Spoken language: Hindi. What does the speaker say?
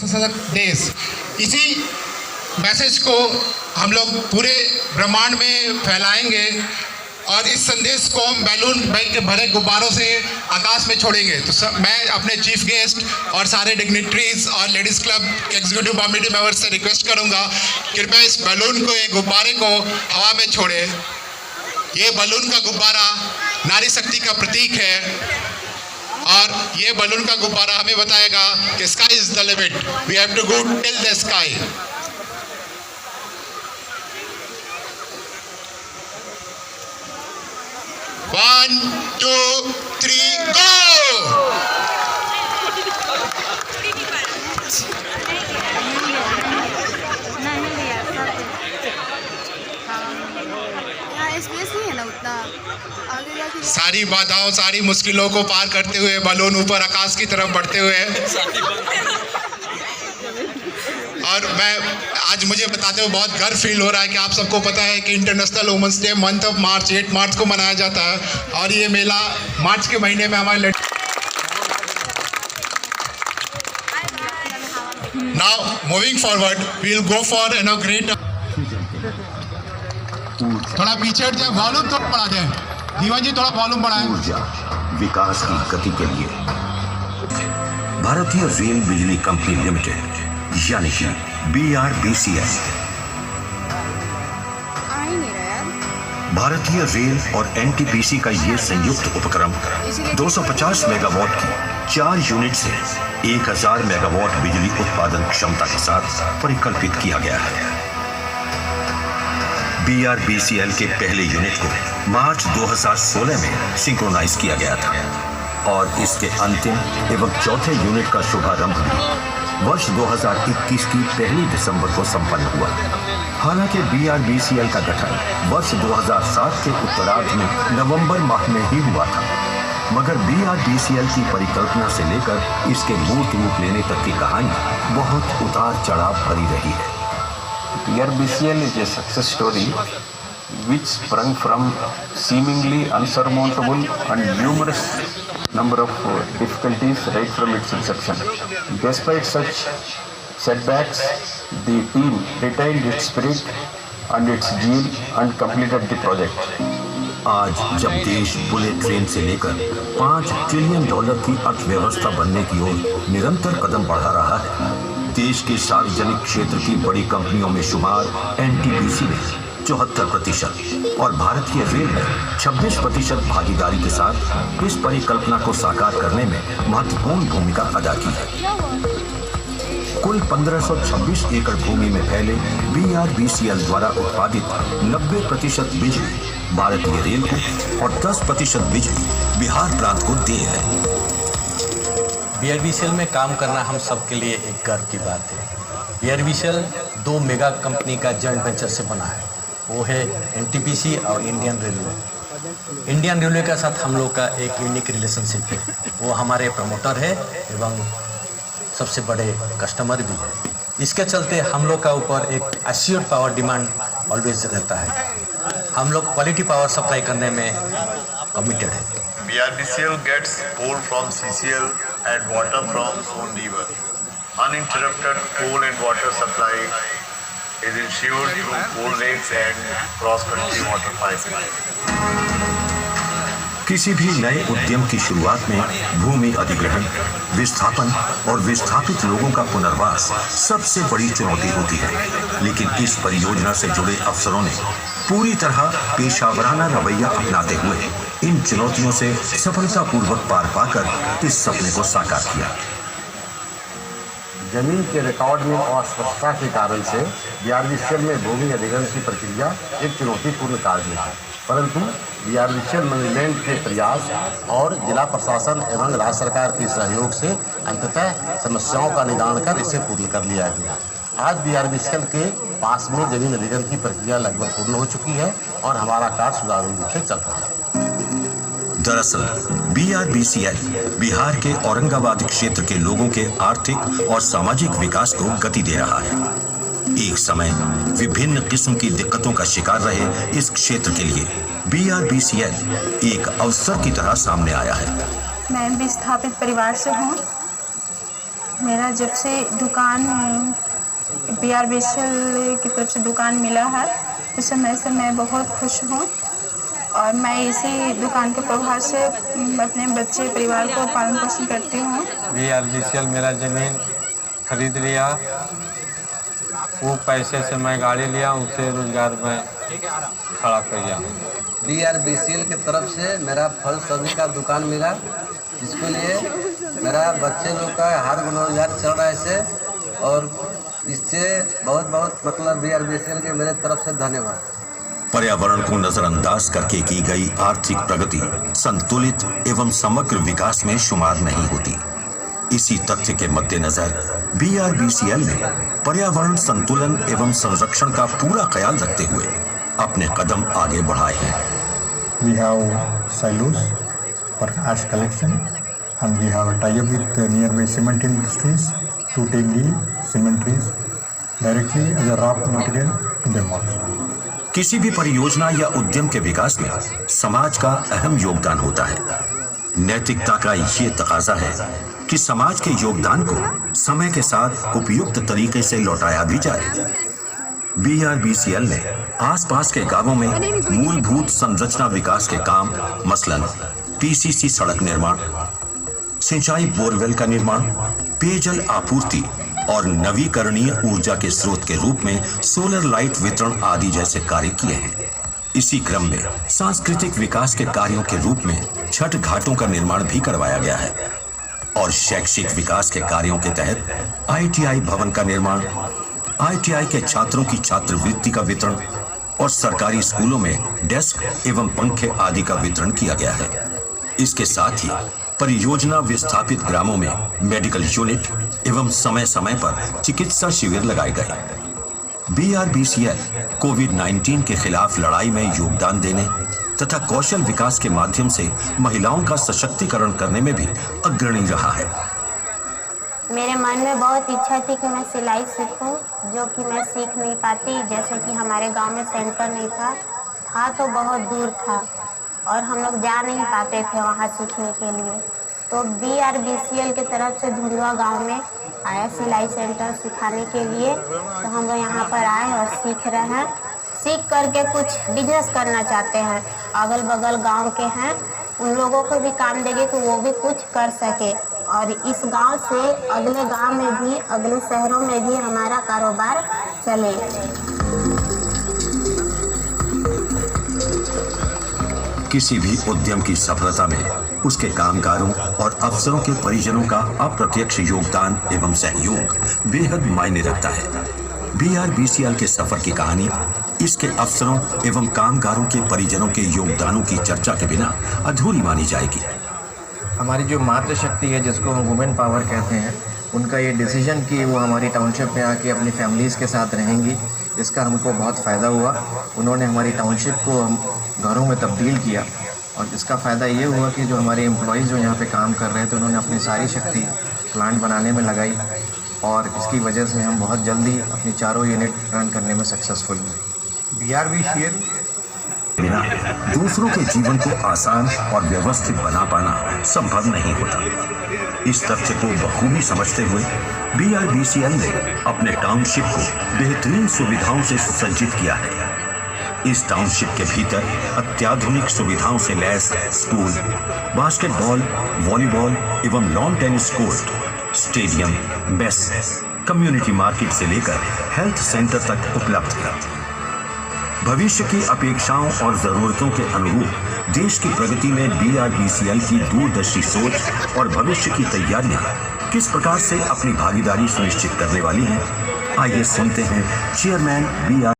सशक्त देश, इसी मैसेज को हम लोग पूरे ब्रह्मांड में फैलाएंगे और इस संदेश को हम बैलून के भरे गुब्बारों से आकाश में छोड़ेंगे। तो मैं अपने चीफ गेस्ट और सारे डिग्निटरीज और लेडीज़ क्लब के एग्जीक्यूटिव कमेटी मेंबर्स से रिक्वेस्ट करूंगा, कृपया इस बैलून को, एक गुब्बारे को हवा में छोड़े। ये बैलून का गुब्बारा नारी शक्ति का प्रतीक है और ये बैलून का गुब्बारा हमें बताएगा कि sky is the limit, we have to go till the sky. One, two, three, go! सारी बाधाओं, सारी मुश्किलों को पार करते हुए बैलून ऊपर आकाश की तरफ बढ़ते हुए, और मैं आज मुझे बताते हुए बहुत गर्व फील हो रहा है कि आप सबको पता है कि international women's day month of March 8 March को मनाया जाता है और ये मेला मार्च के महीने में हमारे now moving forward we will go for inaugurate. थोड़ा पीछे हट जाए, वॉल्यूम थोड़ा बढ़ा दें। दीवान जी थोड़ा वॉल्यूम बढ़ाएं। ऊर्जा विकास की गति के लिए भारतीय रेल बिजली कंपनी लिमिटेड यानी कि BRBCL, भारतीय रेल और NTPC का ये संयुक्त उपक्रम 250 मेगावाट की 4 यूनिट से 1000 मेगावाट बिजली उत्पादन क्षमता के साथ परिकल्पित किया गया है। BRBCL के पहले यूनिट को मार्च 2016 में सिंक्रोनाइज किया गया था और इसके अंतिम एवं चौथे यूनिट का शुभारंभ भी वर्ष 2021 की 1 दिसंबर को संपन्न हुआ। हालांकि BRBCL का गठन वर्ष 2007 के उत्तरार्ध में नवंबर माह में ही हुआ था, मगर BRBCL की परिकल्पना से लेकर इसके मूर्त रूप लेने तक की कहानी बहुत उतार चढ़ाव भरी रही है। BRBCL is a success story which sprung from seemingly unsurmountable and numerous number of difficulties right from its inception. Despite such setbacks, the team retained its spirit and its zeal and completed the project. आज जब देश बुलेट ट्रेन से लेकर $5 ट्रिलियन की अर्थव्यवस्था बनने की ओर निरंतर कदम बढ़ा रहा है, देश के सार्वजनिक क्षेत्र की बड़ी कंपनियों में शुमार NTPC में 74% और भारतीय रेल में 26% भागीदारी के साथ इस परिकल्पना को साकार करने में महत्वपूर्ण भूमिका अदा की है। कुल 1526 एकड़ भूमि में फैले BRBCL द्वारा उत्पादित 90% बिजली भारतीय रेल को और 10% बिजली बिहार प्रांत को दे है। BRBCL में काम करना हम सब के लिए एक गर्व की बात है। BRBCL 2 मेगा कंपनी का जॉइंट वेंचर से बना है, वो है NTPC और इंडियन रेलवे। इंडियन रेलवे के साथ हम लोग का एक यूनिक रिलेशनशिप है, वो हमारे प्रमोटर है एवं सबसे बड़े कस्टमर भी है। इसके चलते हम लोग का ऊपर एक एश्योर्ड पावर डिमांड ऑलवेज रहता है। हम लोग क्वालिटी पावर सप्लाई करने में कमिटेड है। BRBCL gets coal from CCL and water from Son River. Uninterrupted coal and water supply is ensured through coal rakes and cross-country water pipeline. किसी भी नए उद्यम की शुरुआत में भूमि अधिग्रहण, विस्थापन और विस्थापित लोगों का पुनर्वास सबसे बड़ी चुनौती होती है, लेकिन इस परियोजना से जुड़े अफसरों ने पूरी तरह पेशावराना रवैया अपनाते हुए इन चुनौतियों से सफलतापूर्वक पार पाकर इस सपने को साकार किया। जमीन के रिकॉर्ड में अस्पष्टता के कारण से BRBCL में भूमि अधिग्रहण की प्रक्रिया एक चुनौतीपूर्ण कार्य है, परंतु BRBCL मैनेजमेंट के प्रयास और जिला प्रशासन एवं राज्य सरकार के सहयोग से अंततः समस्याओं का निदान कर इसे पूर्ण कर लिया गया। आज BRBCL के पास में जमीन अधिग्रहण की प्रक्रिया लगभग पूर्ण हो चुकी है और हमारा कार्य सुचारू रूप से चल रहा है। दरअसल BRBCL बिहार के औरंगाबाद क्षेत्र के लोगों के आर्थिक और सामाजिक विकास को गति दे रहा है। एक समय विभिन्न किस्म की दिक्कतों का शिकार रहे इस क्षेत्र के लिए BRBCL एक अवसर की तरह सामने आया है। मैं विस्थापित परिवार से हूँ। मेरा जब से दुकान BRBCL की तरफ से दुकान मिला है उस समय से मैं बहुत खुश हूँ और मैं इसी दुकान के प्रभाव से अपने बच्चे परिवार को पालन पोषण करती हूँ। BRBCL मेरा ज़मीन खरीद लिया, वो पैसे से मैं गाड़ी लिया, उससे रोजगार में खड़ा कर लिया। BRBCL की तरफ से मेरा फल सब्जी का दुकान मिला, जिसके लिए मेरा बच्चे लोग का हर रोजगार चल रहा है इससे, और इससे बहुत बहुत मतलब BRBCL के मेरे तरफ से धन्यवाद। पर्यावरण को नजरअंदाज करके की गई आर्थिक प्रगति संतुलित एवं समग्र विकास में शुमार नहीं होती। इसी तथ्य के मद्देनजर BRBCL ने पर्यावरण संतुलन एवं संरक्षण का पूरा ख्याल रखते हुए अपने कदम आगे बढ़ाए हैं। We have silos for ash collection and we have a tie-up with nearby cement industries to take the cement trees directly as a raw material to them also. किसी भी परियोजना या उद्यम के विकास में समाज का अहम योगदान होता है। नैतिकता का ये तकाजा है कि समाज के योगदान को समय के साथ उपयुक्त तरीके से लौटाया भी जाए। BRBCL ने आसपास के गांवों में मूलभूत संरचना विकास के काम मसलन PCC सड़क निर्माण, सिंचाई बोरवेल का निर्माण, पेयजल आपूर्ति और नवीकरणीय ऊर्जा के स्रोत के रूप में सोलर लाइट वितरण आदि जैसे कार्य किए हैं। इसी क्रम में सांस्कृतिक विकास के कार्यों के रूप में छठ घाटों का निर्माण भी करवाया गया है और शैक्षिक विकास के कार्यों के तहत ITI भवन का निर्माण, ITI के छात्रों की छात्रवृत्ति का वितरण और सरकारी स्कूलों में डेस्क एवं पंखे आदि का वितरण किया गया है। इसके साथ ही परियोजना विस्थापित ग्रामों में मेडिकल यूनिट एवं समय समय पर चिकित्सा शिविर लगाए गए। BRBCL कोविड-19 के खिलाफ लड़ाई में योगदान देने तथा कौशल विकास के माध्यम से महिलाओं का सशक्तिकरण करने में भी अग्रणी रहा है। मेरे मन में बहुत इच्छा थी कि मैं सिलाई सीखूं, जो कि मैं सीख नहीं पाती, जैसे कि हमारे गांव में सेंटर नहीं था तो बहुत दूर था और हम लोग जा नहीं पाते थे वहाँ सीखने के लिए। तो BRBCL की तरफ से धुंधुआ गांव में आया सिलाई सेंटर सिखाने के लिए, तो हम लोग यहाँ पर आए और सीख रहे हैं। सीख करके कुछ बिजनेस करना चाहते हैं, अगल बगल गांव के हैं उन लोगों को भी काम देंगे कि वो भी कुछ कर सके और इस गांव से अगले गांव में भी, अगले शहरों में भी हमारा कारोबार चले। किसी भी उद्यम की सफलता में उसके कामगारों और अफसरों के परिजनों का अप्रत्यक्ष योगदान एवं सहयोग बेहद मायने रखता है। BRBCL के सफर की कहानी इसके अफसरों एवं कामगारों के परिजनों के योगदानों की चर्चा के बिना अधूरी मानी जाएगी। हमारी जो मातृशक्ति है, जिसको हम वुमेन पावर कहते हैं, उनका ये डिसीजन कि वो हमारी टाउनशिप में आके अपनी फैमिलीज़ के साथ रहेंगी, इसका हमको बहुत फ़ायदा हुआ। उन्होंने हमारी टाउनशिप को हम घरों में तब्दील किया और इसका फ़ायदा ये हुआ कि जो हमारे एम्प्लॉयज़ जो यहाँ पे काम कर रहे थे, उन्होंने अपनी सारी शक्ति प्लांट बनाने में लगाई और इसकी वजह से हम बहुत जल्दी अपनी चारों यूनिट रन करने में सक्सेसफुल हुए। BRBCL बिना दूसरों के जीवन को आसान और व्यवस्थित बना पाना संभव नहीं होता। इस तथ्य को बखूबी समझते हुए BRBCL ने अपने टाउनशिप को बेहतरीन सुविधाओं से सुसज्जित किया है। इस टाउनशिप के भीतर अत्याधुनिक सुविधाओं से लैस स्कूल, बास्केटबॉल, वॉलीबॉल एवं lawn tennis court, stadium, mess, community market से लेकर हेल्थ सेंटर तक उपलब्ध है। भविष्य की अपेक्षाओं और जरूरतों के अनुरूप देश की प्रगति में BRBCL की दूरदर्शी सोच और भविष्य की तैयारियां किस प्रकार से अपनी भागीदारी सुनिश्चित करने वाली हैं, आइए सुनते हैं चेयरमैन BR